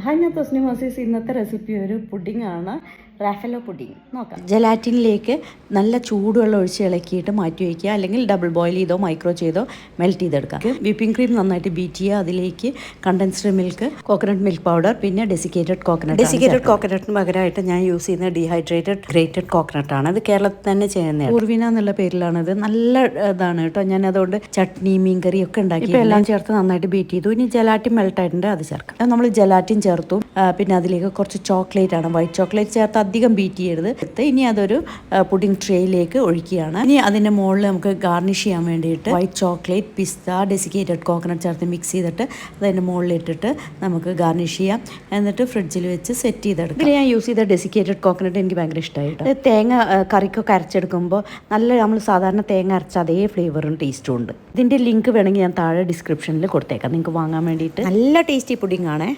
Hi, ഞാൻ തസ്നി മസീസ്. ഇന്നത്തെ recipe ഒരു പുഡിംഗ് ആണ്, റാഫലോ പുഡിംഗ്. നോക്കാം. ജലാറ്റിനിലേക്ക് നല്ല ചൂടുവെള്ളം ഒഴിച്ച് ഇളക്കിയിട്ട് മാറ്റി വയ്ക്കുക, അല്ലെങ്കിൽ ഡബിൾ ബോയിൽ ചെയ്തോ മൈക്രോ ചെയ്തോ മെൽറ്റ് ചെയ്തെടുക്കാം. വിപ്പിംഗ് ക്രീം നന്നായിട്ട് ബീറ്റ് ചെയ്യുക. അതിലേക്ക് condensed milk, coconut milk powder, പിന്നെ ഡെസിക്കേറ്റഡ് കോക്കനട്ടിന് പകരമായിട്ട് ഞാൻ യൂസ് ചെയ്യുന്ന ഡീഹൈഡ്രേറ്റഡ് ഗ്രേറ്റഡ് കോക്കനട്ട് ആണ്. ഇത് കേരളത്തിൽ തന്നെ ചെയ്യുന്നത്. പൂർവിന എന്നുള്ള പേരിലാണിത്. നല്ല ഇതാണ് കേട്ടോ. ഞാൻ അതുകൊണ്ട് ചട്നി, മീൻകറി ഒക്കെ ഉണ്ടാക്കി. ഇപ്പോൾ എല്ലാം ചേർത്ത് നന്നായിട്ട് ബീറ്റ് ചെയ്തു. ഇനി ജലാറ്റിൻ മെൽറ്റ് ആയിട്ടുണ്ട്, അത് ചേർക്കാം. നമ്മൾ ജലാറ്റിൻ ചേർത്തു. പിന്നെ അതിലേക്ക് കുറച്ച് ചോക്ലേറ്റ് ആണ്, വൈറ്റ് ചോക്ലേറ്റ് ചേർത്ത് അധികം ബീറ്റ് ചെയ്യരുത്. ഇനി അതൊരു പുഡിംഗ് ട്രേയിലേക്ക് ഒഴിക്കുകയാണ്. ഇനി അതിൻ്റെ മുകളിൽ നമുക്ക് ഗാർണിഷ് ചെയ്യാൻ വേണ്ടിയിട്ട് വൈറ്റ് ചോക്ലേറ്റ്, പിസ്ത, ഡെസിക്കേറ്റഡ് കോക്കനട്ട് ചേർത്ത് മിക്സ് ചെയ്തിട്ട് അതിൻ്റെ മുകളിൽ ഇട്ടിട്ട് നമുക്ക് ഗാർണിഷ് ചെയ്യാം. എന്നിട്ട് ഫ്രിഡ്ജിൽ വെച്ച് സെറ്റ് ചെയ്തെടുക്കാം. ഇതിൽ ഞാൻ യൂസ് ചെയ്ത ഡെസിക്കേറ്റഡ് കോക്കനട്ട് എനിക്ക് ഭയങ്കര ഇഷ്ടമായിട്ട്. തേങ്ങ കറിക്കൊക്കെ അരച്ചെടുക്കുമ്പോൾ നല്ല നമ്മൾ സാധാരണ തേങ്ങ അരച്ച അതേ ഫ്ലേവറും ടേസ്റ്റും ഉണ്ട്. ഇതിൻ്റെ ലിങ്ക് വേണമെങ്കിൽ ഞാൻ താഴെ ഡിസ്ക്രിപ്ഷനിൽ കൊടുത്തേക്കാം, നിങ്ങൾക്ക് വാങ്ങാൻ വേണ്ടിയിട്ട്. നല്ല ടേസ്റ്റി പുഡിംഗ് ആണേ.